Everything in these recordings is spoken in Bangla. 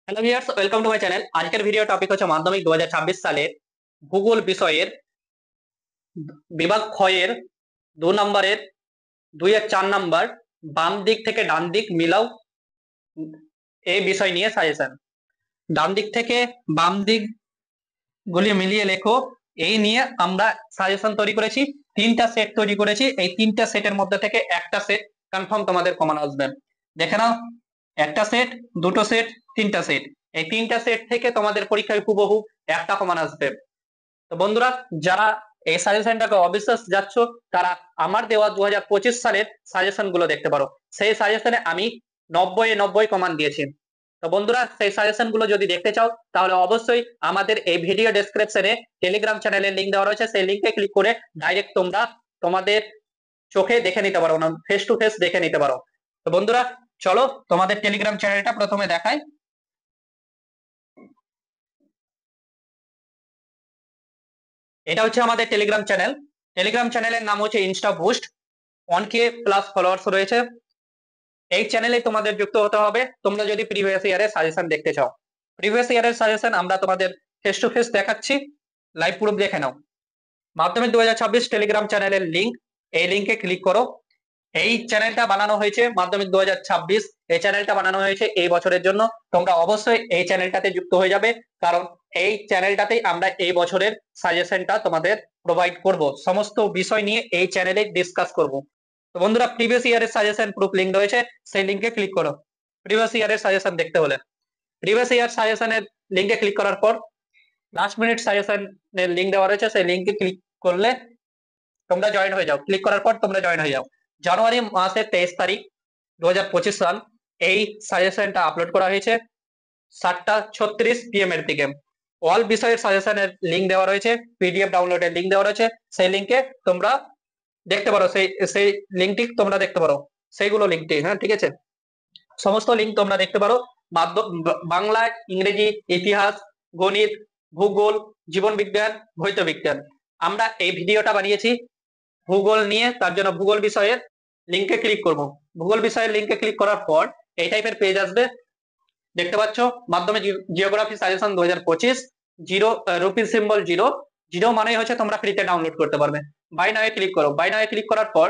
Hello viewers, welcome to my channel. আজকের ভিডিও টপিক হচ্ছে মাধ্যমিক 2026 সালের ভূগোল বিষয়ের বিভাগ ক্ষয়ের 2 নম্বরের 2 আর 4 নম্বর বাম দিক থেকে ডান দিক মিলাও এই বিষয় নিয়ে সাজেশন। ডান দিক থেকে বাম দিক গুলি মিলিয়ে লেখো, এই নিয়ে আমরা সাজেশন তৈরি করেছি। 3টা সেট তৈরি করেছি। এই 3টা সেটের মধ্যে থেকে একটা সেট কনফার্ম তোমাদের কমন আসবে। দেখে নাও, একটা সেট, দুটো সেট, 3টা সেট। এই 3টা সেট থেকে তোমাদের পরীক্ষায় হুবহু একটা কমন আসবে। তো বন্ধুরা, যারা এই সাজেশনটাকে অবিশ্বাস যাচ্ছ, তারা আমার দেওয়া 2025 সালের সাজেশন গুলো দেখতে পারো। সেই সাজেশনে আমি 90-90 কমান দিয়েছি। তো বন্ধুরা, সেই সাজেশন গুলো যদি দেখতে চাও, তাহলে অবশ্যই আমাদের এই ভিডিও ডেসক্রিপশনে টেলিগ্রাম চ্যানেলের লিঙ্ক দেওয়া রয়েছে। সেই লিঙ্কে ক্লিক করে ডাইরেক্ট তোমরা তোমাদের চোখে দেখে নিতে পারো, না ফেস টু ফেস দেখে নিতে পারো। তো বন্ধুরা, চলো তোমাদের টেলিগ্রাম চ্যানেলটা প্রথমে দেখাই। এটা হচ্ছে আমাদের টেলিগ্রাম চ্যানেল। টেলিগ্রাম চ্যানেলের নাম হচ্ছে ইনস্টা বুস্ট। 1K+ ফলোয়ার্স রয়েছে। এই চ্যানেলে তোমাদের যুক্ত হতে হবে তোমরা যদি প্রিভিয়াস ইয়ারের সাজেশন দেখতে চাও। প্রিভিয়াস ইয়ারের সাজেশন আমরা তোমাদের ফেস টু ফেস দেখাচ্ছি, লাইভ প্রুফ দেখে নাও। মাধ্যমিক 2026 টেলিগ্রাম চ্যানেলের লিঙ্ক, এই লিঙ্কে ক্লিক করো। এই চ্যানেলটা বানানো হয়েছে মাধ্যমিক 2026। এই চ্যানেলটা বানানো হয়েছে এই বছরের জন্য। তোমরা অবশ্যই এই চ্যানেলটাতে যুক্ত হয়ে যাবে, কারণ এই চ্যানেলটাতেই আমরা এই বছরের সাজেশনটা তোমাদের প্রোভাইড করব। সমস্ত বিষয় নিয়ে এই চ্যানেলে ডিসকাস করব। তো বন্ধুরা, প্রিভিয়াস ইয়ারের সাজেশন প্রুফ লিঙ্ক রয়েছে, সেই লিঙ্কে ক্লিক করো প্রিভিয়াস ইয়ারের সাজেশন দেখতে হলে। প্রিভিয়াস ইয়ার সাজেশনের লিঙ্কে ক্লিক করার পর লাস্ট মিনিট সাজেশনের লিঙ্ক দেওয়া রয়েছে, সেই লিঙ্কে ক্লিক করলে তোমরা জয়েন হয়ে যাও। ক্লিক করার পর তোমরা জয়েন হয়ে যাও। জানুয়ারি মাসের 23 তারিখ 2025 সাল এই সাজেশনটা আপলোড করা হয়েছে 7:36 PM এর দিকে। অল বিষয়ের সাজেশনের লিঙ্ক দেওয়া রয়েছে, পিডিএফ ডাউনলোডের লিঙ্ক দেওয়া রয়েছে, সেই লিঙ্কে তোমরা দেখতে পারো। সেই সেই লিঙ্কটি তোমরা দেখতে পারো, সেইগুলো লিঙ্কটি, হ্যাঁ ঠিক আছে। সমস্ত লিঙ্ক তোমরা দেখতে পারো। বাংলা, ইংরেজি, ইতিহাস, গণিত, ভূগোল, জীবন বিজ্ঞান, ভৌত বিজ্ঞান। আমরা এই ভিডিওটা বানিয়েছি ভূগোল নিয়ে, তার জন্য ভূগোল বিষয়ের লিঙ্কে ক্লিক করব। ভূগোল বিষয়ের লিঙ্কে ক্লিক করার পর এই টাইপের পেজ আসবে, দেখতে পাচ্ছ মাধ্যমিক geography suggestion 2025। Zero, rupee symbol zero. Zero মানে হচ্ছে তোমরা ফ্রিতে ডাউনলোড করতে পারবে। বাই নাও ক্লিক করো। বাই নাও ক্লিক করার পর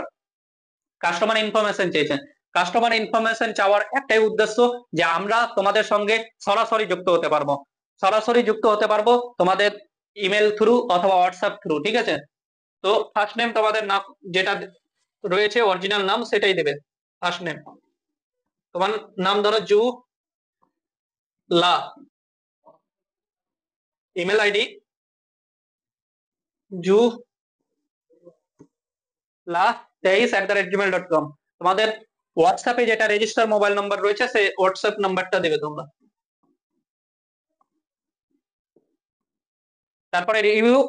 কাস্টমার ইনফরমেশন চেয়েছেন। কাস্টমার ইনফরমেশন চাওয়ার একটাই উদ্দেশ্য, যে আমরা তোমাদের সঙ্গে সরাসরি যুক্ত হতে পারবো। সরাসরি যুক্ত হতে পারবো তোমাদের ইমেল থ্রু অথবা হোয়াটসঅ্যাপ থ্রু, ঠিক আছে। তো ফার্স্ট নেম তোমাদের নাম যেটা রয়েছে অরিজিনাল নাম সেটাই দেবে। ফার্স্ট নেম তোমার নাম ধরো জু লা। ইমেল আইডি জু লা 23@gmail.com। তোমাদের হোয়াটসঅ্যাপে যেটা রেজিস্টার মোবাইল নাম্বার রয়েছে সেই হোয়াটসঅ্যাপ নাম্বারটা দেবে তোমরা। তারপরে review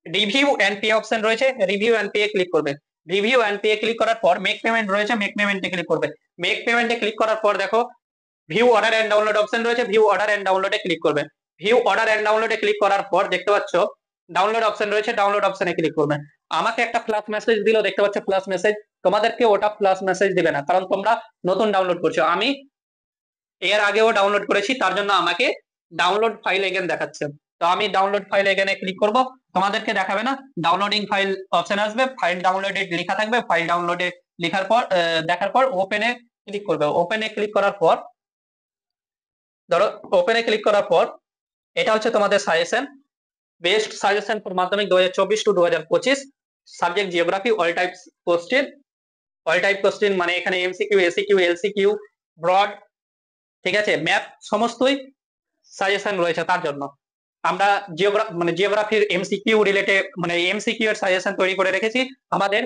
review and pay option রয়েছে, রিভিউ এন্ড পে ক্লিক করবে। রিভিউ এন্ড পে ক্লিক করার পর মেক পেমেন্ট রয়েছে, মেক পেমেন্টে ক্লিক করবে। মেক পেমেন্টে ক্লিক করার পর দেখো view order and download option রয়েছে, ভিউ অর্ডার এন্ড ডাউনলোডে ক্লিক করবে। ভিউ অর্ডার এন্ড ডাউনলোডে ক্লিক করার পর দেখতে পাচ্ছ ডাউনলোড অপশন রয়েছে, ডাউনলোড অপশনে ক্লিক করবে। আমাকে একটা ফ্ল্যাশ মেসেজ দিল, দেখতে পাচ্ছ ফ্ল্যাশ মেসেজ। তোমাদেরকে ওটা ফ্ল্যাশ মেসেজ দিবে না, কারণ তোমরা নতুন ডাউনলোড করছো। আমি এর আগেও ডাউনলোড করেছি, তার জন্য আমাকে ডাউনলোড ফাইল এগেন দেখাচ্ছে। তো আমি ডাউনলোড ফাইল এগেনে ক্লিক করব। তোমাদেরকে দেখাবে না, ডাউনলোডিং ফাইল অপশন আসবে, ফাইল ডাউনলোডে লেখা থাকবে। ফাইল ডাউনলোডে লেখার পর দেখার পর ওপেনে ক্লিক করবে। ওপেনে ক্লিক করার পর ধরো, ওপেনে ক্লিক করার পর এটা হচ্ছে তোমাদের suggestion, best suggestion for Madhyamik 2024 to 2025। Subject geography, all type question. All type question মানে এখানে এমসিকিউ, এসিকিউ, এলসিকিউ, ব্রড, ঠিক আছে, ম্যাপ, সমস্তই সাজেশন রয়েছে। তার জন্য আমরা জিওগ্রাফির এমসিকিউ রিলেটেড মানে এমসিকিউ এর সাজেশন তৈরি করে রেখেছি আমাদের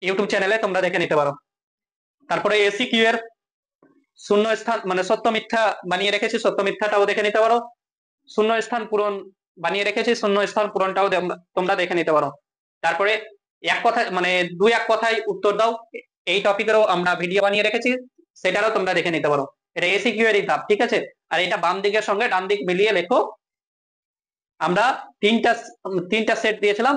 ইউটিউব চ্যানেলে, তোমরা দেখে নিতে পারো। তারপরে এসিকিউ এর শূন্য স্থান মানে সত্য মিথ্যা বানিয়ে রেখেছি, সত্য মিথ্যাটাও দেখে নিতে পারো। শূন্য স্থান পূরণ বানিয়ে রেখেছি, শূন্য স্থান পূরণটাও তোমরা দেখে নিতে পারো। তারপরে এক কথা মানে দুই এক কথায় উত্তর দাও, এই টপিকেরও আমরা ভিডিও বানিয়ে রেখেছি, সেটারও তোমরা দেখে নিতে পারো। এটা এসিকিউ এর ধাপ, ঠিক আছে। আর এটা বাম দিকের সঙ্গে ডান দিক মিলিয়ে লেখো। আমরা তিনটা তিনটা সেট দিয়েছিলাম,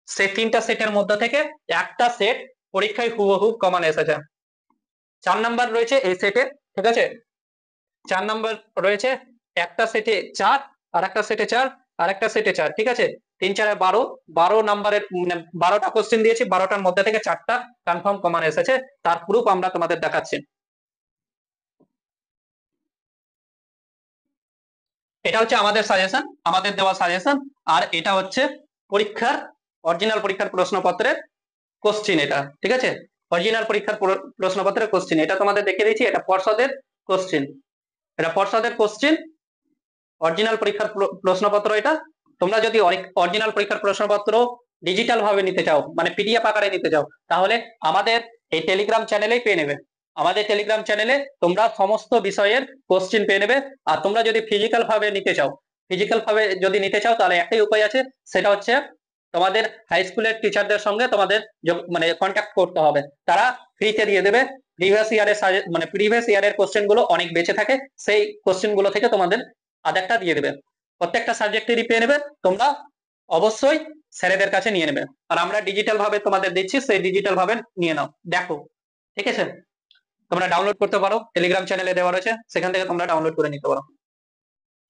সেই 3টা সেটের মধ্যে থেকে একটা সেট পরীক্ষায় হুবহু কমন এসেছে। 4 নাম্বার রয়েছে এই সেটে, ঠিক আছে। 4 নাম্বার রয়েছে একটা সেটে 4, আর একটা সেটে 4, আর একটা সেটে 4, ঠিক আছে? 3 4 12, 12 নাম্বারের 12টা কোশ্চেন দিয়েছি, 12টার মধ্যে থেকে 4টা কনফার্ম কমন এসেছে, তার প্রুফ আমরা তোমাদের দেখাচ্ছি। এটা হচ্ছে আমাদের সাজেশন, আমাদের দেওয়া সাজেশন, আর এটা হচ্ছে পরীক্ষার অরিজিনাল পরীক্ষার প্রশ্নপত্রের কোশ্চিন, এটা ঠিক আছে? অরিজিনাল পরীক্ষার প্রশ্নপত্রের কোশ্চিন এটা তোমাদের দেখিয়ে দিচ্ছি। এটা পর্ষদের কোশ্চিন, এটা পর্ষদের কোশ্চিন, অরিজিনাল পরীক্ষার প্রশ্নপত্র এটা। তোমরা যদি অরিজিনাল পরীক্ষার প্রশ্নপত্র ডিজিটাল ভাবে নিতে চাও, মানে পিডিএফ আকারে নিতে চাও, তাহলে আমাদের এই টেলিগ্রাম চ্যানেলেই পেয়ে নেবে। আমাদের টেলিগ্রাম চ্যানেলে তোমরা সমস্ত বিষয়ের কোশ্চিন পেয়ে নেবে। আর তোমরা যদি ফিজিক্যাল ভাবে নিতে চাও, ফিজিক্যাল ভাবে যদি নিতে চাও, তাহলে একটাই উপায় আছে, সেটা হচ্ছে তোমাদের হাই স্কুলের টিচারদের সঙ্গে তোমাদের মানে কন্ট্যাক্ট করতে হবে, তারা ফ্রিতে দিয়ে দেবে। প্রিভিয়াস ইয়ারের মানে প্রিভিয়াস ইয়ারের কোশ্চেন গুলো অনেক বেঁচে থাকে, সেই কোশ্চেন গুলো থেকে তোমাদের আধারটা দিয়ে দেবে। প্রত্যেকটা সাবজেক্টেরই পেয়ে নেবে, তোমরা অবশ্যই স্যারেদের কাছে নিয়ে নেবে। আর আমরা ডিজিটাল ভাবে তোমাদের দিচ্ছি, সেই ডিজিটাল ভাবে নিয়ে নাও, দেখো, ঠিক আছে? তোমরা ডাউনলোড করতে পারো, টেলিগ্রাম চ্যানেলে দেওয়া রয়েছে, সেখান থেকে তোমরা ডাউনলোড করে নিতে পারো।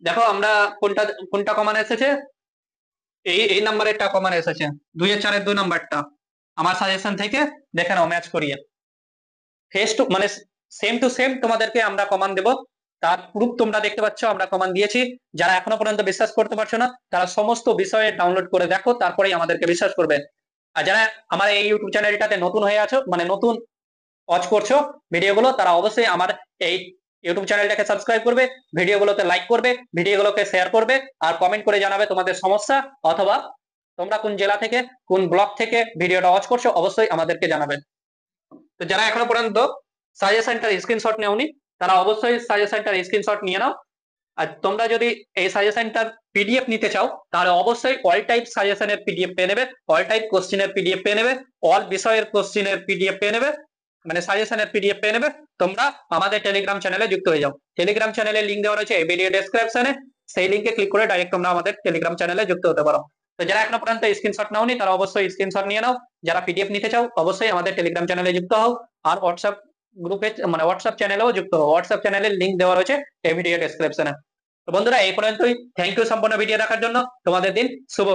দেখো আমরা কোনটা কোনটা কমান এসেছে, এই নাম্বারেরটা কমান এসেছে, 2 এর 4 এর 2 নাম্বারটা। আমার সাজেশন থেকে দেখে নাও, ম্যাচ করিয়ে ফেস টু মানে সেম টু সেম তোমাদেরকে আমরা কমান দেব। তার প্রুফ তোমরা দেখতে পাচ্ছ, আমরা কমান দিয়েছি। যারা এখনো পর্যন্ত বিশ্বাস করতে পারছো না, তারা সমস্ত বিষয়ে ডাউনলোড করে দেখো, তারপরেই আমাদেরকে বিশ্বাস করবে। আর যারা আমার এই ইউটিউব চ্যানেলটাতে নতুন হয়ে আছো, মানে নতুন ওয়াচ করছো ভিডিওগুলো, তারা অবশ্যই আমার এই ইউটিউব চ্যানেলটাকে সাবস্ক্রাইব করবে, ভিডিওগুলোতে লাইক করবে, ভিডিওগুলোকে শেয়ার করবে, আর কমেন্ট করে জানাবে তোমাদের সমস্যা, অথবা তোমরা কোন জেলা থেকে, কোন ব্লক থেকে ভিডিওটা ওয়াচ করছো, অবশ্যই আমাদেরকে জানাবেন। তো যারা এখনো পর্যন্ত সাজেশনটার স্ক্রিনশট নেওনি, তারা অবশ্যই সাজেশনটার স্ক্রিনশট নিয়ে নাও। আর তোমরা যদি এই সাজেশনটার পিডিএফ নিতে চাও, তাহলে অবশ্যই অল টাইপ সাজেশনের পিডিএফ পেয়ে নেবে, অল টাইপ কোশ্চিনের পিডিএফ পেয়ে নেবে, অল বিষয়ের কোশ্চিনের পিডিএফ পেয়ে নেবে, মানে সাজেশনের পিডিএফ পেয়ে নেবে। তোমরা আমাদের টেলিগ্রাম চ্যানেলে যুক্ত হয়ে যাও। টেলিগ্রাম চ্যানেলের লিংক দেওয়া রয়েছে এই ভিডিও ডেসক্রিপশনে, সেই লিংকে ক্লিক করে ডাইরেক্ট তোমরা আমাদের টেলিগ্রাম চ্যানেলে যুক্ত হতে পারো। তো যারা এখনো পর্যন্ত স্ক্রিনশট নাওনি, তারা অবশ্যই স্ক্রিনশট নিয়ে নাও। যারা পিডিএফ নিতে চাও, অবশ্যই আমাদের টেলিগ্রাম চ্যানেলে যুক্ত হও। আর হোয়াটসঅ্যাপ গ্রুপে, মানে হোয়াটসঅ্যাপ চ্যানেলেও যুক্ত হও। হোয়াটসঅ্যাপ চ্যানেলের লিংক দেওয়া রয়েছে এই ভিডিও ডেসক্রিপশনে। তো বন্ধুরা, এই পর্যন্তই। থ্যাংক ইউ সম্পূর্ণ ভিডিও দেখার জন্য। তোমাদের দিন শুভ হোক।